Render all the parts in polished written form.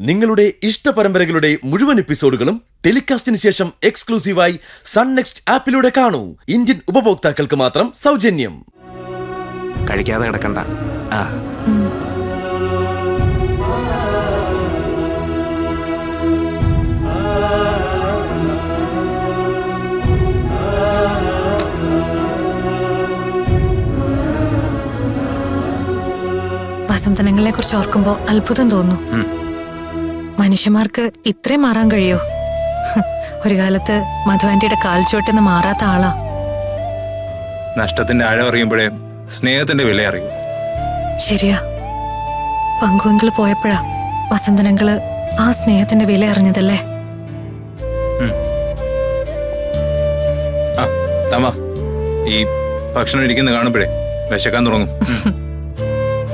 നിങ്ങളുടെ ഇഷ്ട പരമ്പരകളുടെ മുഴുവൻ എപ്പിസോഡുകളും ടെലികാസ്റ്റിന് ശേഷം എക്സ്ക്ലൂസീവായി സൺ നെക്സ്റ്റ് ആപ്പിലൂടെ കാണൂ. ഇന്ത്യൻ ഉപഭോക്താക്കൾക്ക് മാത്രം സൗജന്യം. കഴിക്കാതെ കിടക്കണ്ട. വസന്തനങ്ങളെ കുറിച്ച് ഓർക്കുമ്പോ അത്ഭുതം തോന്നുന്നു. മനുഷ്യന്മാർക്ക് ഇത്രയും മാറാൻ കഴിയോ? ഒരു കാലത്ത് മധു ആന്റിയുടെ കാൽച്ചുവട്ടെന്ന് മാറാത്ത ആളാ. നഷ്ടത്തിന്റെ ആഴം അറിയുമ്പോഴേ സ്നേഹത്തിന്റെ വില അറിയൂ. ശരിയാ. പങ്കുവെങ്കില് പോയപ്പോഴാ വസന്തനങ്ങള് ആ സ്നേഹത്തിന്റെ വില അറിഞ്ഞതല്ലേ. ഈ ഭക്ഷണം ഇരിക്കുന്ന കാണുമ്പോഴേ വിശക്കാൻ തുടങ്ങും.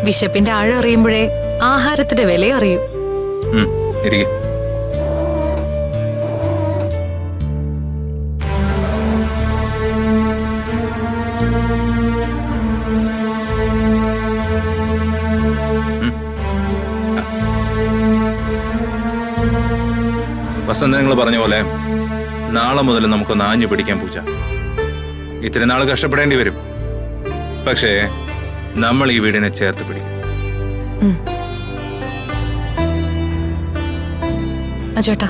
വിശപ്പിന്റെ ആഴം അറിയുമ്പോഴേ ആഹാരത്തിന്റെ വില അറിയൂ. വസന്തങ്ങൾ പറഞ്ഞ പോലെ നാളെ മുതൽ നമുക്കൊന്ന് ആഞ്ഞു പിടിക്കാൻ പൂജ. ഇത്തിരി നാൾ കഷ്ടപ്പെടേണ്ടി വരും, പക്ഷേ നമ്മൾ ഈ വീടിനെ ചേർത്ത് പിടിക്കും. ചേട്ടാ,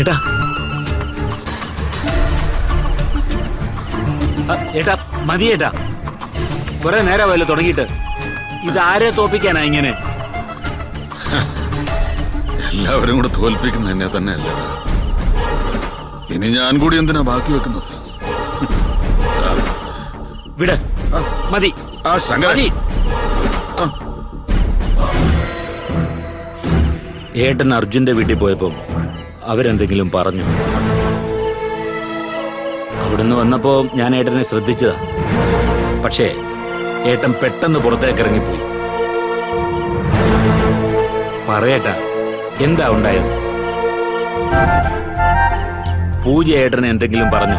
ഏട്ടാ ഏട്ടാ മതി ഏട്ടാ, കുറെ നേരമായല്ലോ തുടങ്ങിയിട്ട്. ഇതാരെ തോപ്പിക്കാനാ ഇങ്ങനെ? എല്ലാവരും കൂടെ തോൽപ്പിക്കുന്ന എന്നെ തന്നെ അല്ലടാ. ഇനി ഞാൻ കൂടി എന്തിനാ ബാക്കി വെക്കുന്നത്? വിട്, മതി. ഏട്ടൻ അർജുന്റെ വീട്ടിൽ പോയപ്പോ അവരെന്തെങ്കിലും പറഞ്ഞു? അവിടുന്ന് വന്നപ്പോ ഞാൻ ഏട്ടനെ ശ്രദ്ധിച്ചതാ, പക്ഷേ ഏട്ടൻ പെട്ടെന്ന് പുറത്തേക്ക് ഇറങ്ങിപ്പോയി. പറയട്ടാ, എന്താ ഉണ്ടായത്? പൂജ ഏട്ടനെ എന്തെങ്കിലും പറഞ്ഞു?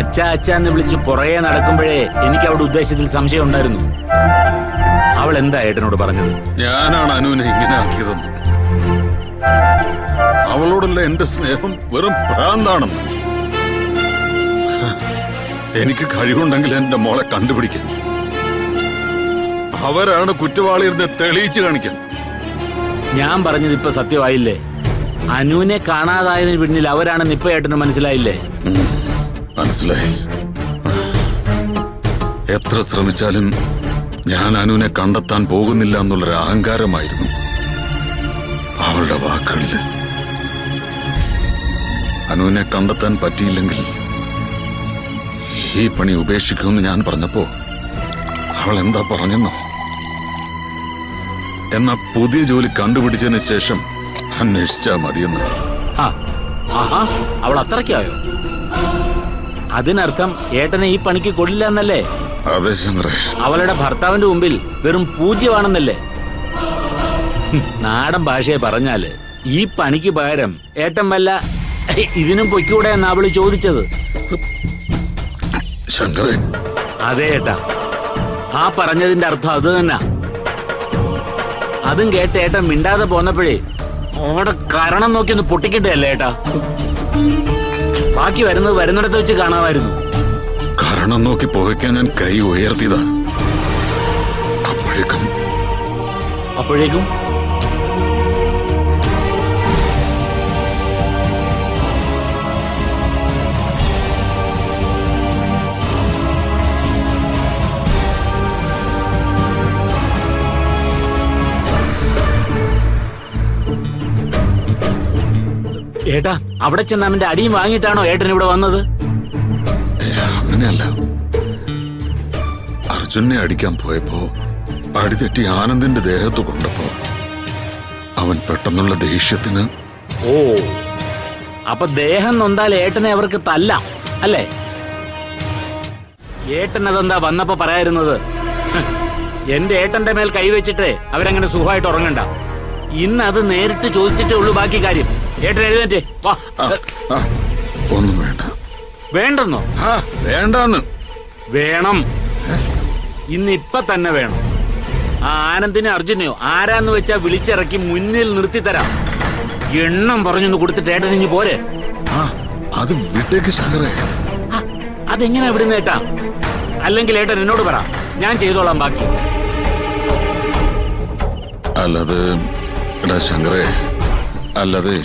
അച്ഛ അച്ഛ എന്ന് വിളിച്ച് പുറകെ നടക്കുമ്പോഴേ എനിക്ക് അവിടെ ഉദ്ദേശത്തിൽ സംശയം ഉണ്ടായിരുന്നു. അവൾ എന്താ ഏട്ടനോട് പറഞ്ഞത്? ഞാനാണ് അനുവിനെ ഇങ്ങനെ ആക്കിയതെന്ന്. അവളോടുള്ള എന്റെ സ്നേഹം വെറും ഭ്രാന്താണെന്ന്. എനിക്ക് കഴിവുണ്ടെങ്കിൽ എന്റെ മോളെ കണ്ടുപിടിക്കാൻ. അവരാണ് കുറ്റവാളിയെന്ന് തെളിയിച്ചു കാണിക്കാൻ. ഞാൻ പറഞ്ഞത് ഇപ്പൊ സത്യമായില്ലേ? അനുവിനെ കാണാതായതിന് പിന്നിൽ അവരാണെന്ന് ഇപ്പൊ ഏട്ടന് മനസ്സിലായില്ലേ? മനസ്സിലായി. എത്ര ശ്രമിച്ചാലും ഞാൻ അനുവിനെ കണ്ടെത്താൻ പോകുന്നില്ല എന്നുള്ളൊരു അഹങ്കാരമായിരുന്നു അവളുടെ വാക്കുകളില്. അനുവിനെ കണ്ടെത്താൻ പറ്റിയില്ലെങ്കിൽ ഈ പണി ഉപേക്ഷിക്കുമെന്ന് ഞാൻ പറഞ്ഞപ്പോ അവൾ എന്താ പറഞ്ഞെന്നോ? എന്നാ പുതിയ ജോലി കണ്ടുപിടിച്ചതിന് ശേഷം അന്വേഷിച്ചാ മതിയെന്ന്. അവൾ അത്രയ്ക്കായോ? അതിനർത്ഥം ഏട്ടനെ ഈ പണിക്ക് കൊള്ളില്ല എന്നല്ലേ? അതെ ചന്ദ്രേ. അവളുടെ ഭർത്താവിന്റെ മുമ്പിൽ വെറും പൂജ്യമാണെന്നല്ലേ? നാടൻ ഭാഷയെ പറഞ്ഞാല് ഈ പണിക്ക് പകരം ഏട്ടൻ വല്ല ഇതിനും പൊയ്ക്കൂടെ എന്നാ അവള് ചോദിച്ചത്. ശങ്കരേ. അതെ ഏട്ടാ, ആ പറഞ്ഞതിന്റെ അർത്ഥം അത് തന്നെ. അതും കേട്ട് ഏട്ടൻ മിണ്ടാതെ പോന്നപ്പോഴേ അവിടെ കാരണം നോക്കി ഒന്ന് പൊട്ടിക്കിട്ടല്ലേ ഏട്ടാ? ബാക്കി വരുന്നത് വരുന്നിടത്ത് വെച്ച് കാണാമായിരുന്നു. കാരണം നോക്കി പോയിക്കാൻ ഞാൻ കൈ ഉയർത്തിയതാ. അപ്പോഴേക്കും ഏട്ടാ, അവിടെ ചെന്ന് അവന്റെ അടിയും വാങ്ങിയിട്ടാണോ ഏട്ടൻ ഇവിടെ വന്നത്? അങ്ങനെയല്ല. അർജുനെ അടിക്കാൻ പോയപ്പോ അടിതെറ്റി ആനന്ദിന്റെ ദേഹത്ത് കൊണ്ടപ്പോ അവൻ പെട്ടെന്നുള്ള ദേഷ്യത്തിന് ഓ, അപ്പൊ ദേഹം നൊന്താൽ ഏട്ടനെ അവർക്ക് തല്ലാം അല്ലേ? ഏട്ടൻ അതെന്താ വന്നപ്പോ പറയായിരുന്നത്? എന്റെ ഏട്ടന്റെ മേൽ കൈവച്ചിട്ട് അവരങ്ങനെ സുഖമായിട്ട് ഉറങ്ങണ്ട. ഇന്ന് അത് നേരിട്ട് ചോദിച്ചിട്ടേ ഉള്ളൂ ബാക്കി കാര്യം. ഏട്ടൻ എഴുന്നേറ്റ് വാ. ആ, ഒന്നും വേണ്ട. വേണ്ടെന്നോ? ആ, വേണ്ടാന്ന്. വേണം. ഇന്ന് ഇപ്പൊ തന്നെ വേണം. ആ ആനന്ദിനെ അർജുനെയോ ആരാന്ന് വെച്ചാ വിളിച്ചിറക്കി മുന്നിൽ നിർത്തി തരാം. എണ്ണം പറഞ്ഞൊന്ന് കൊടുത്തിട്ട് ഏട്ടൻ ഇഞ്ഞ് പോരെ. ആ, അത് വിട്ടേക്ക് ശങ്കരേ. ആ, അതെങ്ങനെ ഇവിടുന്ന് ഏട്ടാ? അല്ലെങ്കിൽ ഏട്ടൻ എന്നോട് പറ, ഞാൻ ചെയ്തോളാം ബാക്കി. അല്ലാതെ എടാ ശങ്കരേ, അല്ലാതെ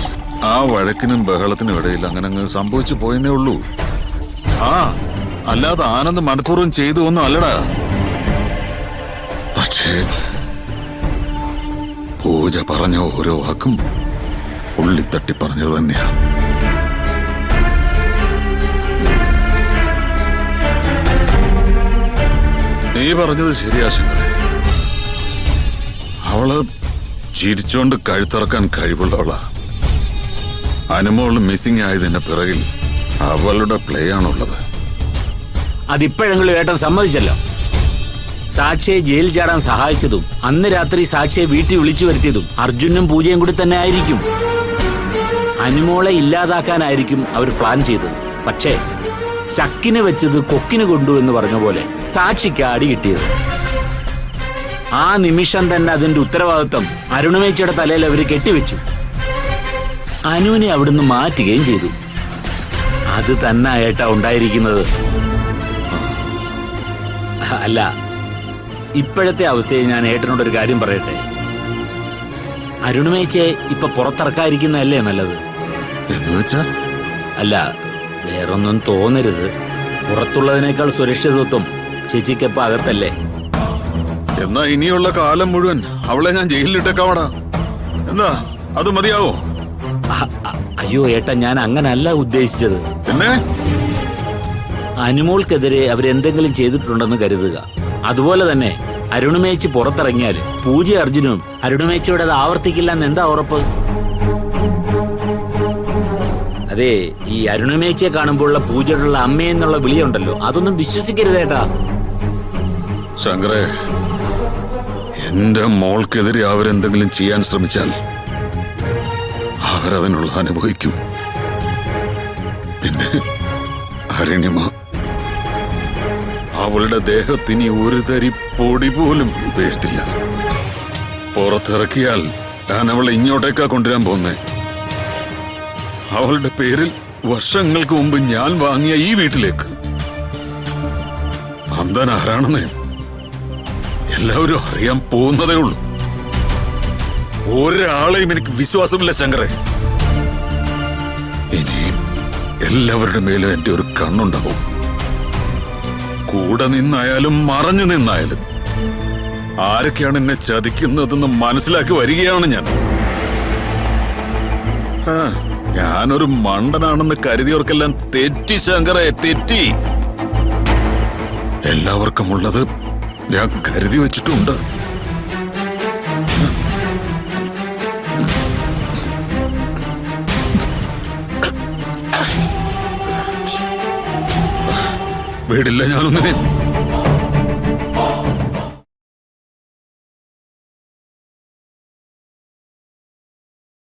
ആ വഴക്കിനും ബഹളത്തിനും ഇടയിൽ അങ്ങനെ അങ്ങ് സംഭവിച്ചു പോയെന്നേ ഉള്ളൂ. ആ, അല്ലാതെ ആനന്ദ് മനഃപൂർവ്വം ചെയ്തു ഒന്നും അല്ലടാ. പക്ഷേ പൂജ പറഞ്ഞ ഓരോ വാക്കും ഉള്ളിത്തട്ടി പറഞ്ഞത് തന്നെയാ. നീ പറഞ്ഞത് ശരിയാ ശങ്കരേ. അവള് ചിരിച്ചോണ്ട് കഴുത്തിറക്കാൻ കഴിവുള്ളവളാ. അനുമോൾ മിസ്സിംഗ് ആയതിന്റെ പിറകിൽ അവളുടെ പ്ലേ ആണുള്ളത്. അതിപ്പോഴെങ്കിലും ഏട്ടൻ സമ്മതിച്ചല്ലോ. സാക്ഷിയെ ജയിൽ ചാടാൻ സഹായിച്ചതും അന്ന് രാത്രി സാക്ഷിയെ വീട്ടിൽ വിളിച്ചു വരുത്തിയതും അർജുനും പൂജയും കൂടി തന്നെ ആയിരിക്കും. അനുമോളെ ഇല്ലാതാക്കാനായിരിക്കും അവർ പ്ലാൻ ചെയ്തത്. പക്ഷേ ചക്കിന് വെച്ചത് കൊക്കിന് കൊണ്ടു എന്ന് പറഞ്ഞ പോലെ സാക്ഷിക്ക് അടി കിട്ടിയത്. ആ നിമിഷം തന്നെ അതിന്റെ ഉത്തരവാദിത്വം അരുണമേച്ചയുടെ തലയിൽ അവർ കെട്ടിവെച്ചു. അനുവിനെ അവിടുന്ന് മാറ്റുകയും ചെയ്തു. അത് തന്നെ ഏട്ടാ ഉണ്ടായിരിക്കുന്നത്. അല്ല, ഇപ്പോഴത്തെ അവസ്ഥയിൽ ഞാൻ ഏട്ടനോടൊരു കാര്യം പറയട്ടെ. അരുണമേച്ചയെ ഇപ്പൊ പുറത്തിറക്കാതിരിക്കുന്നതല്ലേ നല്ലത്? എന്ന് വെച്ചാ അല്ല, വേറൊന്നും തോന്നരുത്. പുറത്തുള്ളതിനേക്കാൾ സുരക്ഷിതത്വം ചേച്ചിക്കപ്പം അകത്തല്ലേ? എന്നാ ഇനിയുള്ള കാലം മുഴുവൻ അവളെ ഞാൻ ജയിലിലിട്ടേക്കാവടാ. എന്താ അത് മതിയാവോ? അയ്യോ ഏട്ടാ, ഞാൻ അങ്ങനല്ല ഉദ്ദേശിച്ചത്. പിന്നെ അനുമോൾക്കെതിരെ അവരെന്തെങ്കിലും ചെയ്തിട്ടുണ്ടെന്ന് കരുതുക. അതുപോലെ തന്നെ അരുണമേച്ചി പുറത്തിറങ്ങിയാൽ പൂജ അർജുനും അരുണമേച്ചിയോട് അത് ആവർത്തിക്കില്ല എന്ന് എന്താ ഉറപ്പ്? അതെ, ഈ അരുണമേച്ചിയെ കാണുമ്പോഴുള്ള പൂജയോടുള്ള അമ്മയെന്നുള്ള വിളിയുണ്ടല്ലോ, അതൊന്നും വിശ്വസിക്കരുതേട്ടാ. ശങ്കരേ, എന്റെ മോൾക്കെതിരെ അവരെന്തെങ്കിലും ചെയ്യാൻ ശ്രമിച്ചാൽ അവരതിനുള്ള അനുഭവിക്കും. പിന്നെ അരുണിമ, അവളുടെ ദേഹത്തിന് ഒരു തരി പൊടി പോലും വീഴ്ത്തില്ല. പുറത്തിറക്കിയാൽ ഞാൻ അവളെ ഇങ്ങോട്ടേക്കാ കൊണ്ടുവരാൻ പോന്നേ. അവളുടെ പേരിൽ വർഷങ്ങൾക്ക് മുമ്പ് ഞാൻ വാങ്ങിയ ഈ വീട്ടിലേക്ക്. നന്ദൻ ആരാണെന്ന് എല്ലാവരും അറിയാൻ പോകുന്നതേ ഉള്ളൂ. ഒരാളെയും എനിക്ക് വിശ്വാസമില്ല ശങ്കരേ. ഇനിയും എല്ലാവരുടെ മേലും എന്റെ ഒരു കണ്ണുണ്ടാവും. കൂടെ നിന്നായാലും മറഞ്ഞു നിന്നായാലും ആരൊക്കെയാണ് എന്നെ ചതിക്കുന്നതെന്ന് മനസ്സിലാക്കി വരികയാണ് ഞാൻ. ഞാനൊരു മണ്ടനാണെന്ന് കരുതിയവർക്കെല്ലാം തെറ്റി ശങ്കരേ, തെറ്റി. എല്ലാവർക്കും ഉള്ളത് ഞാൻ കരുതി വെച്ചിട്ടുണ്ട്. വീടില്ല ഞാനൊന്നിനെ.